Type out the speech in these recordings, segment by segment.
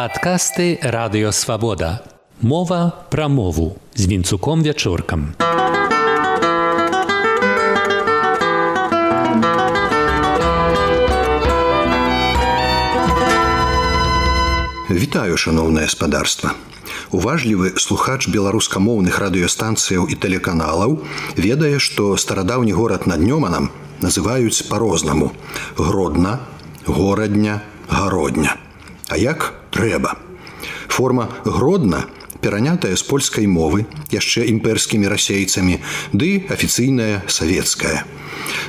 Падкасты «Радыё Свабода». Мова пра мову з Вінцуком Вячоркам. Вітаю, шановнае спадарства. Уважлівы слухач беларускамоўных радыёстанцыяў і тэлеканалаў ведае, што старадаўні горад над Нёманам называюць па-рознаму: Гродна, Горадня, Гародня. А як трэба? Форма Гродна перанятая з польскай мовы яшчэ імперскімі расейцамі, ды афіцыйная савецкая.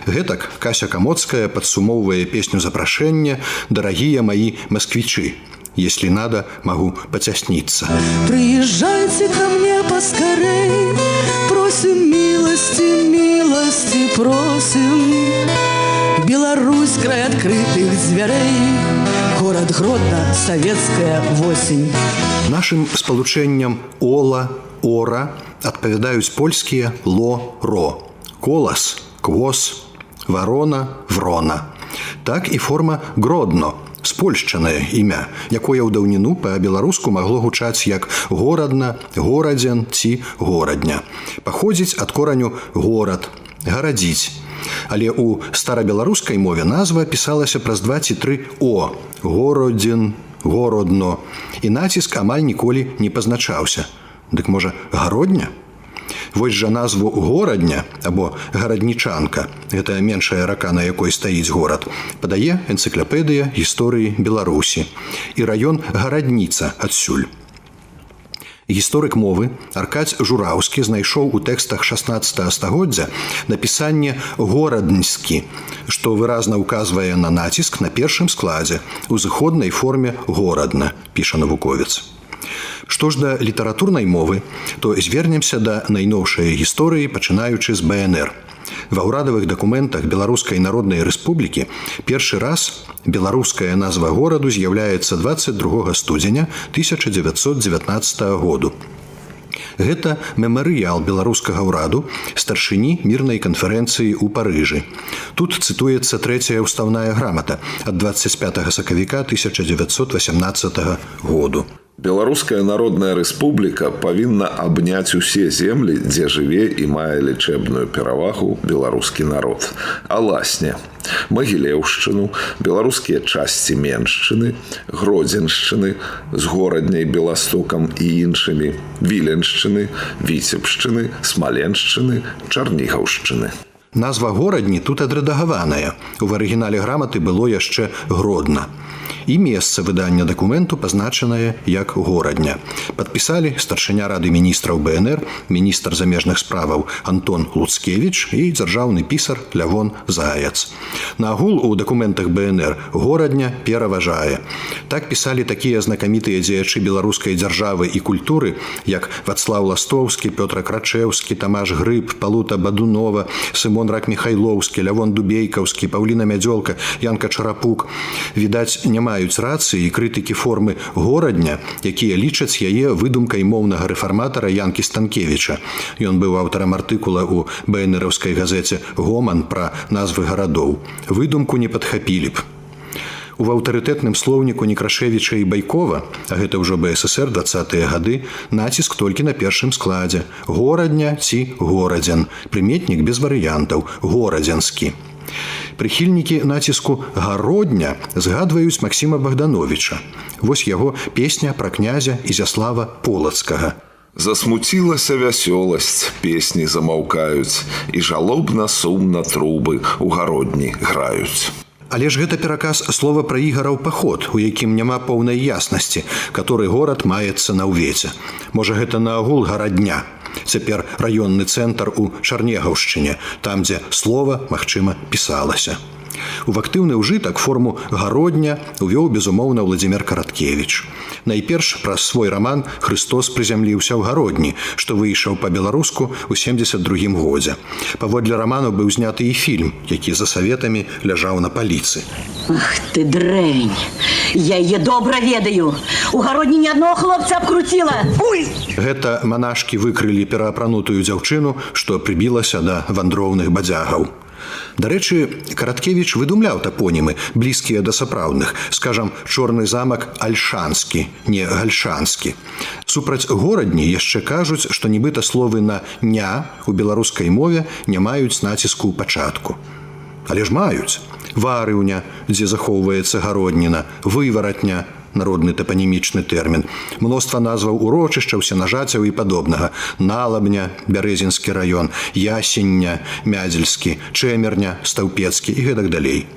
Гэтак Кася Камоцкая падсумоўвае песню запрашэння «Дарагія маі москвичи. Если надо, могу потесниться». Приезжайте ко мне поскорей, просим милости, милости просим. Беларусь, край открытых дзвярэй, город Гродно, советская восень. Нашым спалучэнням «ола», «ора» адпавядаюць польскія «ло», «ро», «колас», «квос», «варона», «врона». Так і форма «гродно», спольшчанае імя, якое ў даўніну па-беларуску магло гучаць як «горадна», «горадзен» ці «горадня». Паходзіць ад кораню «горад», «гарадзіць». Але ў старабеларускай мове назва пісалася праз 2 ці 3 «о» – «городзін», «городно», і націск амаль ніколі не пазначаўся. Дык можа, «гародня»? Вось жа назву «горадня» або «гараднічанка» – гэта меншая рака, на якой стаіць горад, падае энцыклапедыя гісторыі Беларусі. І раён Гарадніца адсюль. Гісторык мовы Аркадзь Жураўскі знайшоў у тэкстах 16 стагоддзя напісанне «горадньскі», што выразна ўказвае на націск на першым складзе у зыходнай форме «горадна», піша навуковец. Што ж да літаратурнай мовы, то звернемся да найноўшай гісторыі, пачынаючы з БНР. Ва ўрадавых дакументах Беларускай Народнай Рэспублікі першы раз беларуская назва гораду з'яўляецца 22 студзеня 1919 году. Гэта мемарыял беларускага ўраду старшыні мірнай канферэнцыі ў Парыжы. Тут цытуецца трэцяя ўставная грамата ад 25 сакавіка 1918 году. Беларуская Народная Рэспубліка павінна абняць усе землі, дзе жыве і мае лічэбную перавагу беларускі народ. Аласня, Магілеўшчыну, беларускія часці Меншчыны, Гродзеншчыны з Горадняй, Беластокам і іншымі, Віленшчыны, Віцебшчыны, Смаленшчыны, Чарнігаўшчыны. Назва горадні тут адрэдагаваная. У арыгінале граматы было яшчэ Гродна. І месца выдання дакументу пазначанае як горадня. Падпісалі старшыня Рады міністраў БНР, міністр замежных справаў Антон Луцкевіч і дзяржаўны пісар Лявон Заяц. Наагул у дакументах БНР горадня пераважае. Так пісалі такія знакамітыя дзеячы беларускай дзяржавы і культуры, як Вацлаў Ластоўскі, Пётр Крачэўскі, Тамаш Грыб, Палута Бадунова, Сымон Рак-Міхайлоўскі, Лявон Дубейкаўскі, Паўліна Мядзёлка, Янка Чарапук. Відаць, няма маюць рацыі і крытыкі формы горадня, якія лічаць яе выдумкай моўнага рэфарматара Янкі Станкевіча. Ён быў аўтарам артыкула ў БНРаўскай газеце «Гоман» пра назвы гарадоў. Выдумку не падхапілі б. У аўтарытэтным слоўніку Некрашевіча і Байкова, а гэта ўжо БССР 20-е гады, націск толькі на першым складзе. Горадня ці горадзен. Прыметнік без варыянтаў. Горадзенскі. Прыхільнікі націску «гародня» згадваюць Максіма Богдановича. Вось яго песня пра князя Ізяслава Полацкага. Засмуцілася вясёласць, песні замаўкаюць, і жалобна-сумна трубы ў гародні граюць. Але ж гэта пераказ слова пра ігараў паход, у якім няма поўнай яснасці, каторы горад маецца на ўвеце. Можа, гэта наогул гарадня. Цяпер раённы цэнтр у Чарнігаўшчыне, там, дзе слова, магчыма, пісалася. У актыўны ўжытак форму «гародня» увёў, безумоўна, Владзімір Караткевіч. Найперш праз свой раман «Хрыстос прызямліўся ў гародні», што выйшаў па-беларуску ў 72 годзе. Паводле раману быў зняты і фільм, які за саветамі ляжаў на паліцы. Ах ты дрэнь! Я яе добра ведаю! У гародні ні аднаго хлопца абкруціла! Уй! Гэта манашкі выкрылі пераапранутую дзяўчыну, што прыбілася да вандроўных бадзягаў. Дарэчы, Караткевіч выдумляў тапонімы, блізкія да сапраўдных. Скажам, Чорны замак альшанскі, не гальшанскі. Супраць горадні яшчэ кажуць, што нібыта словы на «ня» у беларускай мове не маюць націску ў пачатку. Але ж маюць. Варыўня, дзе захоўваецца гародніна, вываратня, народны тапанімічны тэрмін, мноства назваў урочышчаў, сенажацяў і падобнага, Налабня, Бярэзінскі раён, Ясення, Мядзельскі, Чэмерня, Стаўпецкі і гэтак далей.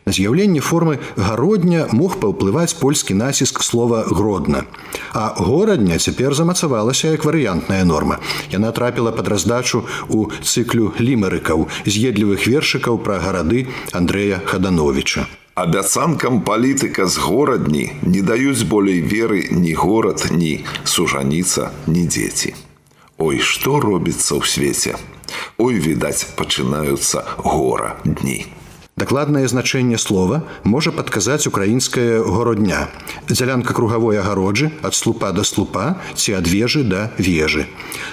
На з'яўленне формы гародня мог паўплываць польскі націск слова «гродна». А горадня цяпер замацавалася як варыянтная норма. Яна трапіла пад раздачу ў цыклю лімерыкаў, з'едлівых вершыкаў пра гарады Андрэя Хадановіча. Абяцанкам палітыка з горадні не даюць болей веры ні горад, ні сужаніца, ні дзеці. Ой, што робіцца ў свеце? Ой, відаць, пачынаюцца гора дні. Дакладнае значэнне слова можа падказаць украінская городня. Дзялянка кругавой агароджы ад слупа да слупа ці ад вежы да вежы.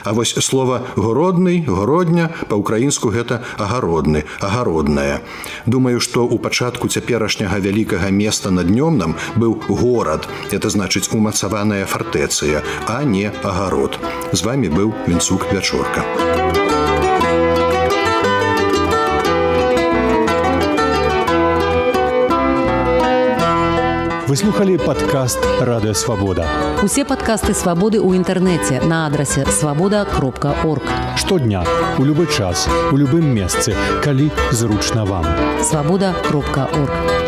А вось слова городны, городня па-ўкраінску гэта агародны, агародная. Думаю, што ў пачатку цяперашняга вялікага места над Днёмнам быў горад. Это значыць умацаваная фартэцыя, а не агарод. З вамі быў Вінцук Вячорка. Вы слухали падкаст «Радыё Свабода». Усе падкасты «Свабоды» ў інтэрнэце на адрасе свабода.орг. Штодня, у любы час, у любым месцы, калі зручна вам. Свабода.орг.